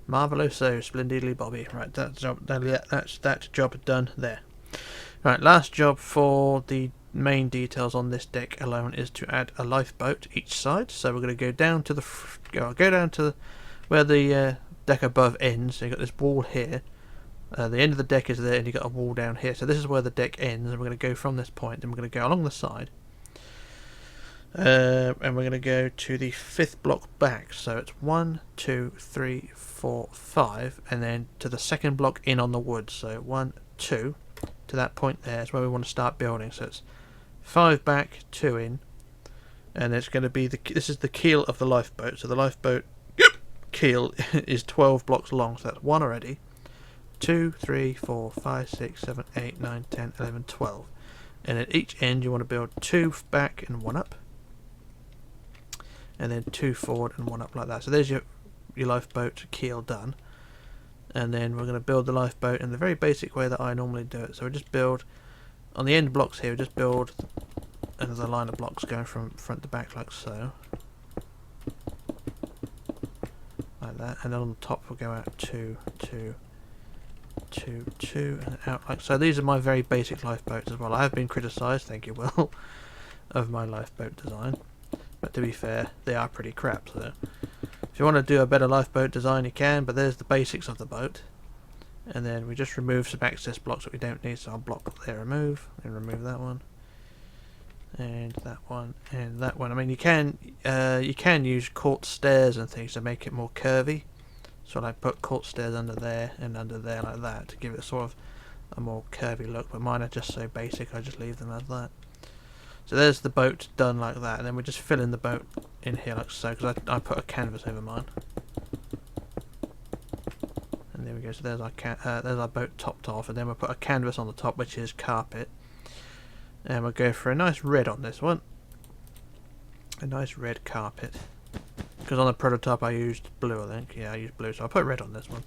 [SPEAKER 1] Marvelloso, splendidly Bobby. Right, that's that job done there. Right, last job for the main details on this deck alone is to add a lifeboat each side. So we're going to go down to the go down to where the deck above ends. So you've got this wall here. The end of the deck is there, and you've got a wall down here. So this is where the deck ends, and we're going to go from this point, and we're going to go along the side. And we're going to go to the 5th block back. So it's 1, 2, 3, 4, 5, and then to the 2nd block in on the wood. So 1, 2, to that point there is where we want to start building. So it's 5 back, 2 in, and it's going to be this is the keel of the lifeboat. So the lifeboat keel is 12 blocks long. So that's 1 already. 2, 3, 4, 5, 6, 7, 8, 9, 10, 11, 12. And at each end you want to build 2 back and 1 up. And then 2 forward and 1 up like that. So there's your lifeboat keel done. And then we're going to build the lifeboat in the very basic way that I normally do it. So we just build, on the end blocks here, we just build another line of blocks going from front to back like so. Like that. And then on the top we'll go out 2, 2, 2, 2, and out like so. These are my very basic lifeboats as well. I have been criticised, thank you Will, of my lifeboat design. But to be fair, they are pretty crap. So if you want to do a better lifeboat design you can, but there's the basics of the boat. And then we just remove some access blocks that we don't need, so I'll block there, remove, and remove that one. And that one, and that one. I mean, you can use court stairs and things to make it more curvy. So I put court stairs under there and under there like that to give it sort of a more curvy look, but mine are just so basic I just leave them as that. So there's the boat done like that, and then we just fill in the boat in here like so, because I put a canvas over mine. And there we go, so there's our boat topped off, and then we'll put a canvas on the top which is carpet. And we'll go for a nice red on this one. A nice red carpet. Because on the prototype I used blue, I think. Yeah, I used blue, so I'll put red on this one.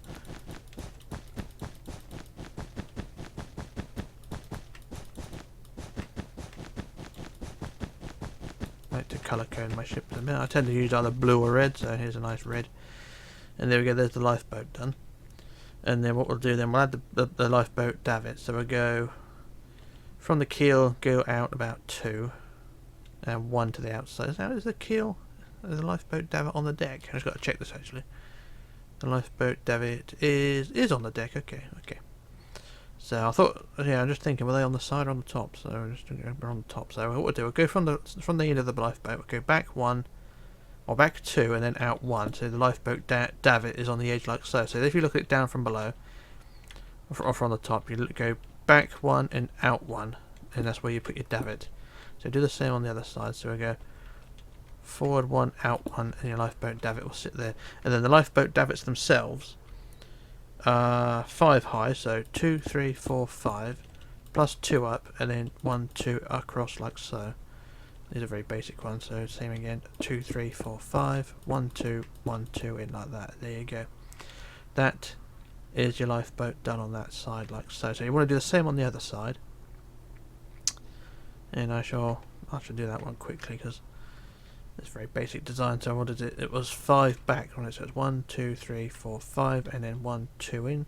[SPEAKER 1] I like to colour code my ship a bit. I tend to use either blue or red, so here's a nice red. And there we go, there's the lifeboat done. And then what we'll do then, we'll add the lifeboat davit. So we'll go from the keel, go out about 2, and 1 to the outside. Now is the keel, there's a lifeboat davit on the deck. I've just got to check this actually. The lifeboat davit is on the deck. Okay. So I thought, yeah, I'm just thinking, were they on the side or on the top? So we're just we're on the top. So what we'll do, we'll go from the end of the lifeboat. We'll go back 1, or back 2, and then out 1. So the lifeboat davit is on the edge like so. So if you look at it down from below, or from the top, you go back 1 and out 1, and that's where you put your davit. So do the same on the other side. So we go forward 1, out 1, and your lifeboat davit will sit there. And then the lifeboat davits themselves are 5 high, so 2, 3, 4, 5, plus 2 up, and then 1, 2 across like so. These are very basic ones, so same again, 2, 3, 4, 5, 1, 2, 1, 2 in like that. There you go. That is your lifeboat done on that side like so. So you want to do the same on the other side. And I shall do that one quickly because it's very basic design. So I wanted it was 5 back on it, so it's 1, 2, 3, 4, 5, and then 1, 2 in.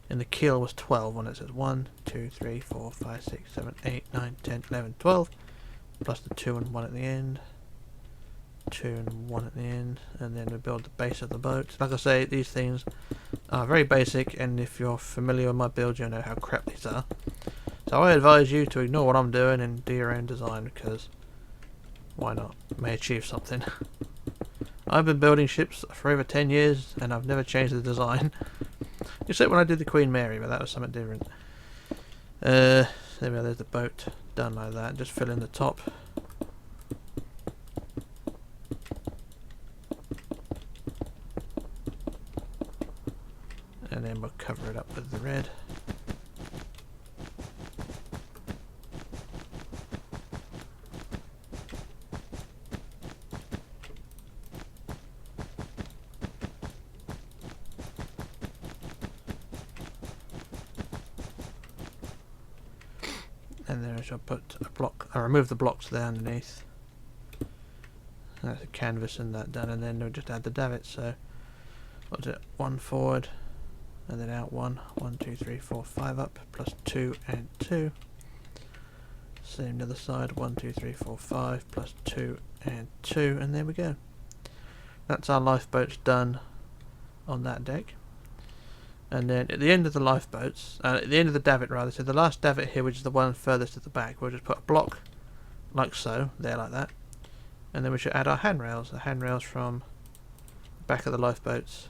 [SPEAKER 1] And the keel was 12 on it, so it's 1, 2, 3, 4, 5, 6, 7, 8, 9, 10, 11, 12, plus the 2 and 1 at the end. 2 and 1 at the end, and then we build the base of the boat. Like I say, these things are very basic, and if you're familiar with my build, you'll know how crap these are. So I advise you to ignore what I'm doing and do your own design, because why not? May achieve something. I've been building ships for over 10 years, and I've never changed the design. Except when I did the Queen Mary, but that was something different. There we go, there's the boat done like that. Just fill in the top. And then we'll cover it up with the red. And then I shall put a block, I remove the blocks there underneath. That's a canvas and that done, and then we'll just add the davit. So what's it, 1 forward, and then out 1, 1, 2, 3, 4, 5 up, plus 2 and 2. Same the other side. 1, 2, 3, 4, 5 plus 2 and 2, and there we go. That's our lifeboats done on that deck. And then at the end of the lifeboats, at the end of the davit rather, so the last davit here, which is the one furthest at the back, we'll just put a block like so, there like that, and then we should add our handrails. The handrails from the back of the lifeboats.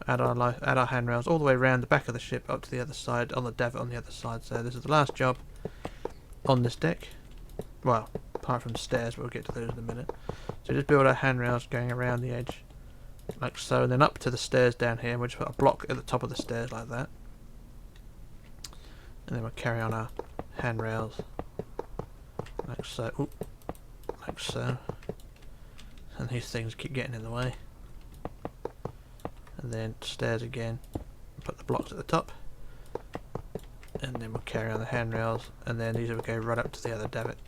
[SPEAKER 1] Add our handrails all the way around the back of the ship up to the other side on the davit on the other side. So this is the last job on this deck. Well, apart from the stairs, we'll get to those in a minute. So just build our handrails going around the edge like so, and then up to the stairs down here, and we'll just put a block at the top of the stairs like that, and then we'll carry on our handrails like so. Ooh, like so, and these things keep getting in the way. And then stairs again, put the blocks at the top, and then we'll carry on the handrails, and then these will go right up to the other davit,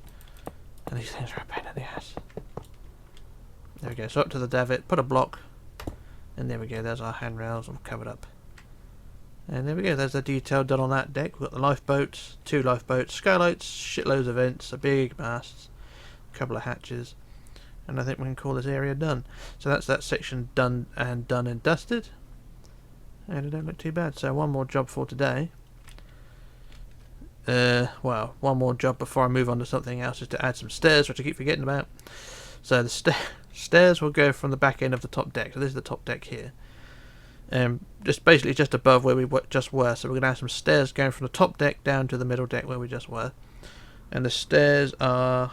[SPEAKER 1] and these things are a pain in the ass. There we go, so up to the davit, put a block, and there we go, there's our handrails all covered up. And there we go, there's the detail done on that deck. We've got the lifeboats, 2 lifeboats, skylights, shitloads of vents, a big mast, a couple of hatches, and I think we can call this area done. So that's that section done and dusted, and it don't look too bad. So one more job for today. Well, one more job before I move on to something else is to add some stairs, which I keep forgetting about. So the stairs will go from the back end of the top deck. So this is the top deck here. Just basically just above where we just were. So we're going to have some stairs going from the top deck down to the middle deck where we just were. And the stairs are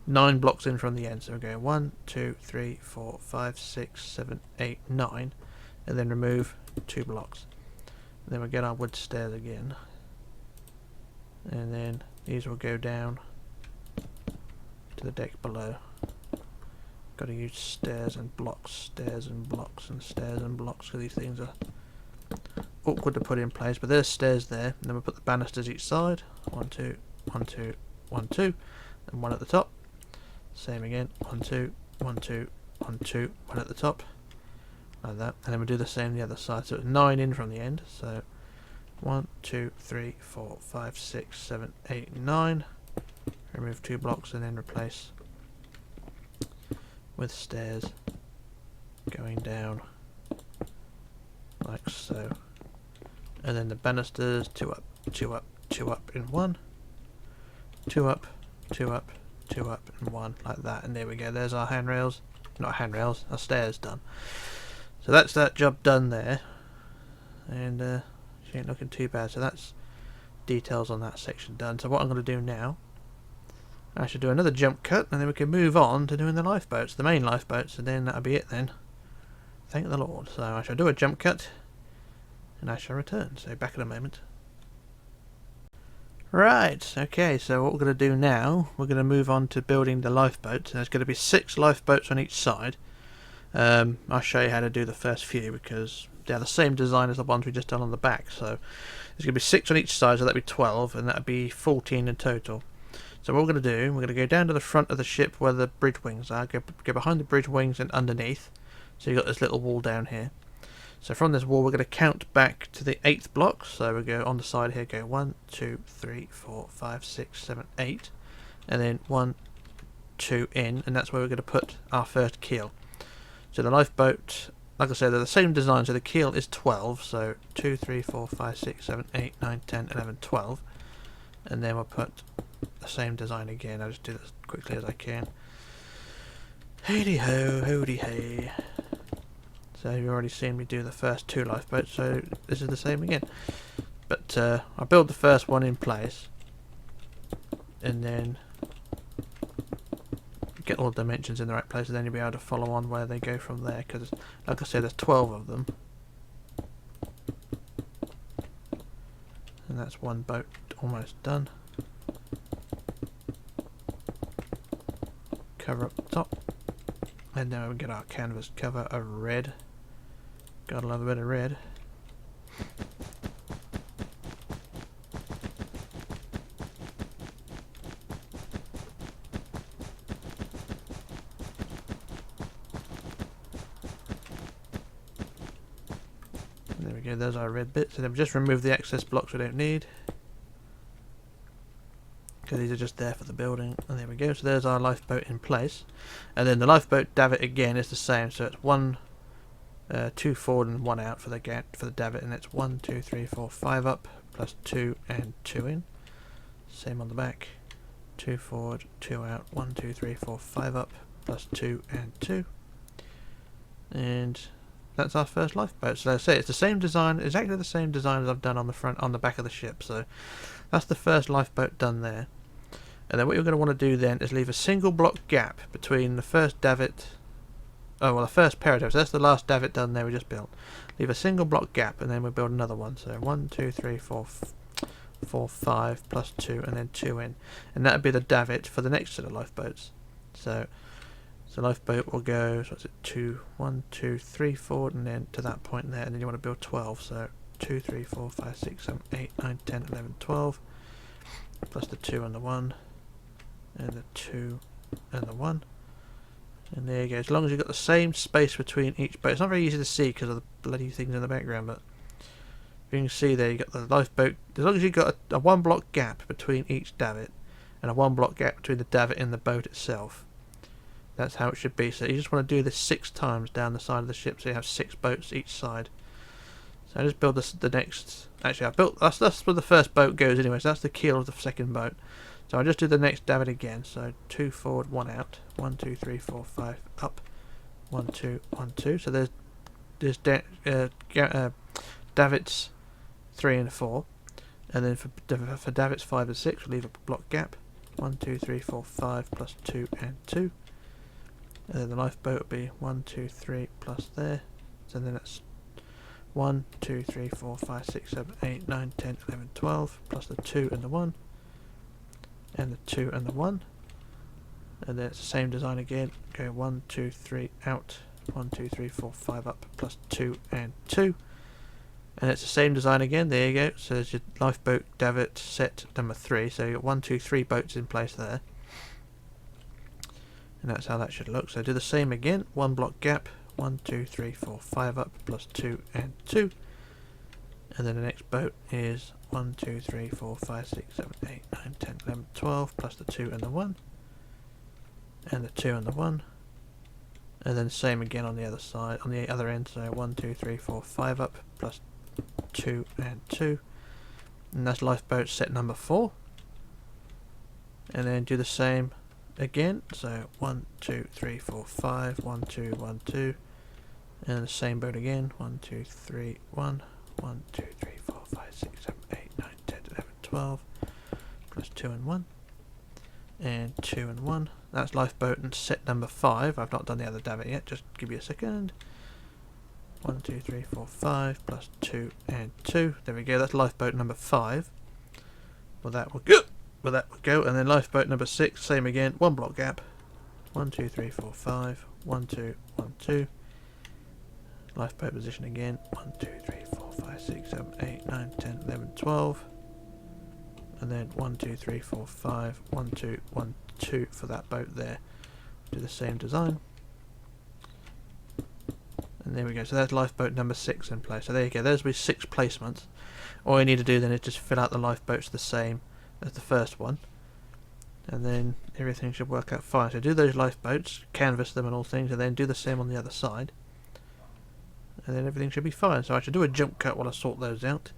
[SPEAKER 1] 9 blocks in from the end. So we're going 1, 2, 3, 4, 5, 6, 7, 8, 9. And then remove 2 blocks. And then we'll get our wood stairs again. And then these will go down to the deck below. Got to use stairs and blocks, stairs and blocks, and stairs and blocks, because these things are awkward to put in place. But there's stairs there, and then we'll put the banisters each side. 1, 2, 1, 2, 1, 2, and 1 at the top. Same again. 1, 2, 1, 2, 1, 2, 1 at the top, like that. And then we'll do the same the other side. So it's 9 in from the end. So 1, 2, 3, 4, 5, 6, 7, 8, 9. Remove 2 blocks and then replace with stairs going down like so. And then the banisters, 2 up, 2 up, 2 up in 1, 2 up, 2 up, 2 up and 1, like that. And there we go, there's our handrails, not handrails, our stairs done. So that's that job done there, and she ain't looking too bad. So that's details on that section done. So what I'm going to do now, I should do another jump cut, and then we can move on to doing the lifeboats, the main lifeboats, and then that'll be it then. Thank the Lord. So I shall do a jump cut, and I shall return. So back in a moment. Right, okay, so what we're going to do now, we're going to move on to building the lifeboats. There's going to be 6 lifeboats on each side. I'll show you how to do the first few, because they're the same design as the ones we just done on the back. So there's going to be 6 on each side, so that'll be 12, and that'll be 14 in total. So what we're going to do, we're going to go down to the front of the ship where the bridge wings are, go behind the bridge wings and underneath. So you've got this little wall down here. So from this wall we're going to count back to the 8th block. So we go on the side here, go 1, 2, 3, 4, 5, 6, 7, 8. And then 1, 2 in, and that's where we're going to put our first keel. So the lifeboat, like I said, they're the same design, so the keel is 12. So 2, 3, 4, 5, 6, 7, 8, 9, 10, 11, 12. And then we'll put the same design again. I'll just do this as quickly as I can. Hoody ho, hoody hey. So you've already seen me do the first 2 lifeboats, so this is the same again. But I'll build the first one in place, and then get all the dimensions in the right place, and then you'll be able to follow on where they go from there, because like I said, there's 12 of them. And that's one boat almost done. Cover up the top, and now we get our canvas cover of red. Gotta love a bit of red. There we go, there's our red bits, and then we just remove the excess blocks we don't need. because these are just there for the building. And there we go. So there's our lifeboat in place, and then the lifeboat davit again is the same. So it's 2 forward and 1 out for the davit, and it's 1, 2, 3, 4, 5 up plus 2 and 2 in. Same on the back. 2 forward, 2 out, 1, 2, 3, 4, 5 up plus 2 and 2. And that's our first lifeboat. So let's say it's the same design, exactly the same design as I've done on the back of the ship. So that's the first lifeboat done there. And then what you're going to want to do then is leave a single block gap between the first davit. Oh, well, the first pair of davits. That's the last davit done there we just built. Leave a single block gap, and then we'll build another one. So 1, 2, 3, 4, 5 plus 2, and then 2 in. And that would be the davit for the next set of lifeboats. So the lifeboat will go, so what's it, 1, 2, 3 forward, and then to that point there, and then you want to build 12. So 2, 3, 4, 5, 6, 7, 8, 9, 10, 11, 12, plus the 2 and the 1, and the 2 and the 1. And there you go. As long as you've got the same space between each boat. It's not very easy to see because of the bloody things in the background, but you can see there, you've got the lifeboat. As long as you've got a 1 block gap between each davit, and a 1 block gap between the davit and the boat itself, that's how it should be. So you just want to do this 6 times down the side of the ship, so you have 6 boats each side. So I just build the next. Actually, that's where the first boat goes anyway. So that's the keel of the second boat. So I just do the next davit again. So 2 forward, 1 out. 1, 2, 3, 4, 5 up. 1, 2, 1, 2. So there's davits 3 and 4, and then for davits 5 and 6, we'll leave a block gap. 1, 2, 3, 4, 5 plus 2 and 2. And then the lifeboat will be 1, 2, 3 plus there. So then that's 1, 2, 3, 4, 5, 6, 7, 8, 9, 10, 11, 12 plus the 2 and the 1. And the 2 and the 1. And then it's the same design again. Go 1, 2, 3 out. 1, 2, 3, 4, 5 up plus 2 and 2. And it's the same design again. There you go. So there's your lifeboat davit set number 3. So you've got 1, 2, 3 boats in place there. And that's how that should look. So do the same again. 1 block gap. 1, 2, 3, 4, 5 up plus 2 and 2. And then the next boat is 1, 2, 3, 4, 5, 6, 7, 8, 9, 10, 11, 12 plus the 2 and the 1. And the 2 and the 1. And then same again on the other side, on the other end. So 1, 2, 3, 4, 5 up plus 2 and 2. And that's lifeboat set number 4. And then do the same again. So 1, 2, 3, 4, 5. 1, 2, 1, 2. And the same boat again. 1, 2, 3, 1. 1, 2, 3, 4, 5, 6, 7, 8, 9, 10, 11, 12. Plus 2 and 1. And 2 and 1. That's lifeboat and set number 5. I've not done the other davit yet. Just give me a second. 1, 2, 3, 4, 5 plus 2 and 2. There we go. That's lifeboat number 5. Well, that will go. Well, that will go. And then lifeboat number 6. Same again. 1 block gap. 1, 2, 3, 4, 5. 1, 2, 1, 2. Lifeboat position again. 1, 2, 3, 4, 5, 6, 7, 8, 9, 10, 11, 12. And then 1, 2, 3, 4, 5. 1, 2, 1, 2 for that boat there. Do the same design. And there we go. So that's lifeboat number 6 in place. So there you go. There's with 6 placements. All you need to do then is just fill out the lifeboats the same as the first one. And then everything should work out fine. So do those lifeboats, canvas them and all things, and then do the same on the other side. And then everything should be fine. So I should do a jump cut while I sort those out.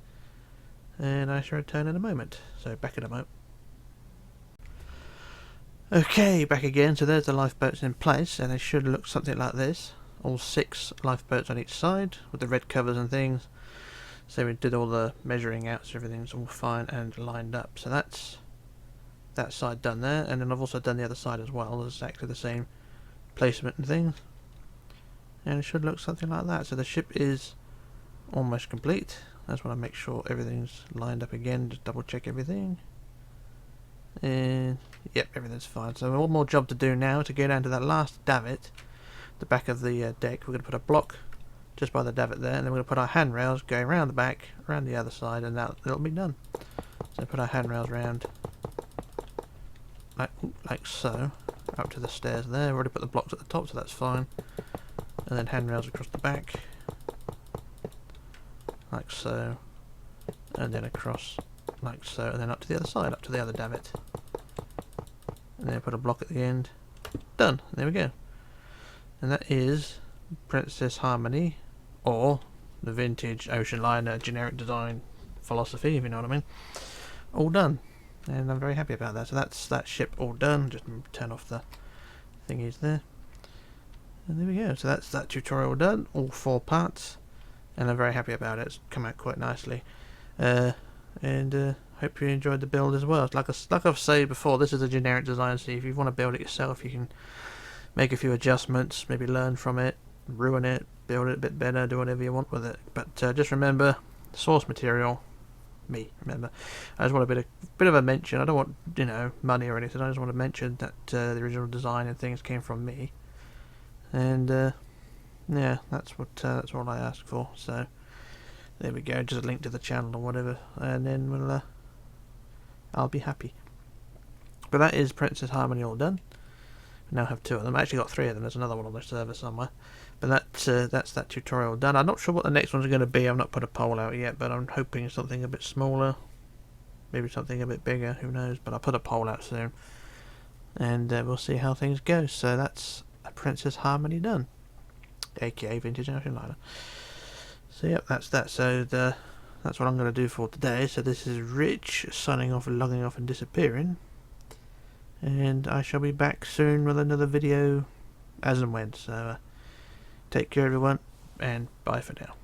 [SPEAKER 1] And I shall return in a moment. So back in a moment. Okay, back again. So there's the lifeboats in place, and they should look something like this. All 6 lifeboats on each side with the red covers and things. So we did all the measuring out, so everything's all fine and lined up. So that's that side done there, and then I've also done the other side as well. It's exactly the same placement and things. And it should look something like that. So the ship is almost complete. I just want to make sure everything's lined up again, just double check everything. And yep, everything's fine. So one more job to do now to go down to that last davit, the back of the deck. We're going to put a block just by the davit there, and then we're going to put our handrails going around the back, around the other side, and that'll be done. So put our handrails round like so, up to the stairs there. We've already put the blocks at the top, so that's fine. And then handrails across the back, like so, and then across like so, and then up to the other side, up to the other davit. and then put a block at the end. Done. There we go. And that is Princess Harmony, or the vintage ocean liner generic design philosophy, if you know what I mean. All done, and I'm very happy about that. So that's that ship all done. Just turn off the thingies there, and there we go. So that's that tutorial done, all 4 parts, and I'm very happy about it. It's come out quite nicely, and hope you enjoyed the build as well. Like I've said before, this is a generic design, so if you want to build it yourself, you can make a few adjustments, maybe learn from it, ruin it, build it a bit better, do whatever you want with it. But just remember, source material, me. Remember, I just want a bit of a mention. I don't want money or anything. I just want to mention that the original design and things came from me, and yeah, that's all I ask for. So there we go. Just a link to the channel or whatever, and then I'll be happy. But that is Princess Harmony all done. We now have 2 of them. I actually got 3 of them. There's another one on the server somewhere. But that's that tutorial done. I'm not sure what the next one's going to be. I've not put a poll out yet, but I'm hoping something a bit smaller. Maybe something a bit bigger. Who knows? But I'll put a poll out soon. And we'll see how things go. So that's a Princess Harmony done. AKA Vintage Ocean Liner. So yep, that's that. So that's what I'm going to do for today. So this is Rich signing off and logging off and disappearing. And I shall be back soon with another video as and when. So take care everyone, and bye for now.